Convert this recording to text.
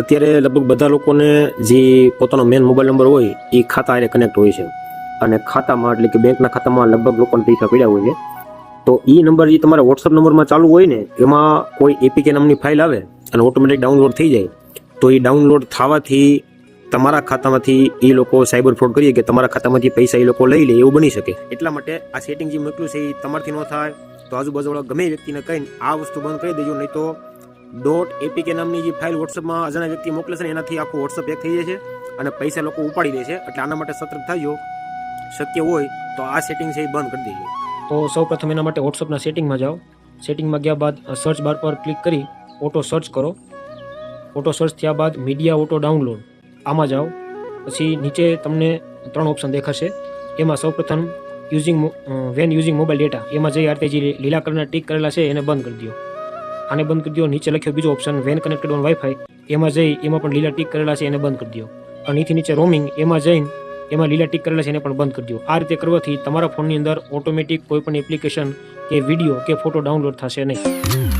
અત્યારે લગભગ બધા લોકોને જે પોતાનો મેન મોબાઈલ નંબર હોય એ ખાતા હારે કનેક્ટ હોય છે અને ખાતામાં એટલે કે બેંકના ખાતામાં લગભગ લોકોને પૈસા પડ્યા હોય છે. તો એ નંબર જે તમારા વોટ્સઅપ નંબરમાં ચાલુ હોય ને એમાં કોઈ એપીકે નામની ફાઇલ આવે અને ઓટોમેટિક ડાઉનલોડ થઈ જાય તો એ ડાઉનલોડ થવાથી તમારા ખાતામાંથી એ લોકો સાયબર ફ્રોડ કરીએ કે તમારા ખાતામાંથી પૈસા એ લોકો લઈ લે એવું બની શકે. એટલા માટે આ સેટિંગ જે મોકલ્યું છે એ તમારથી ન થાય તો આજુબાજુવાળા ગમે વ્યક્તિને કહીને આ વસ્તુ બંધ કરી દેજો, નહીં તો .apk નામની જે ફાઇલ વોટ્સઅપમાં અજાણ્યા વ્યક્તિ મોકલે છે ને એનાથી આખું વોટ્સઅપ હેક થઈ જાય છે અને પૈસા લોકો ઉપાડી દે છે. એટલે આના માટે સતર્ક થજો, શક્ય હોય તો આ સેટિંગ છે એ બંધ કરી દેજો. તો સૌ પ્રથમ એના માટે વોટ્સઅપના સેટિંગમાં જાઓ. સેટિંગમાં ગયા બાદ સર્ચ બાર પર ક્લિક કરી ઓટો સર્ચ કરો. ઓટો સર્ચ થયા બાદ મીડિયા ઓટો ડાઉનલોડ આમાં જાઓ. પછી નીચે તમને 3 ઓપ્શન દેખાશે. એમાં સૌપ્રથમ વેન યુઝિંગ મોબાઈલ ડેટા એમાં જઈ આ રીતે જે લીલા કલરના ટીક કરેલા છે એને બંધ કરી દો. આને બંધ કરી દો. નીચે લખ્યો બીજો option when connected on wifi એમાં જઈ એમાં પણ લીલા ટીક કરેલા છે એને બંધ કરી દો. અને અહીંથી નીચે રોમિંગ એમાં જઈને એમાં લીલા ટીક કરેલા છે એને પણ બંધ કરી દો. આ રીતે કરવાથી તમારા ફોનની અંદર ઓટોમેટિક કોઈ પણ એપ્લિકેશન કે વિડીયો કે ફોટો ડાઉનલોડ થશે નહીં.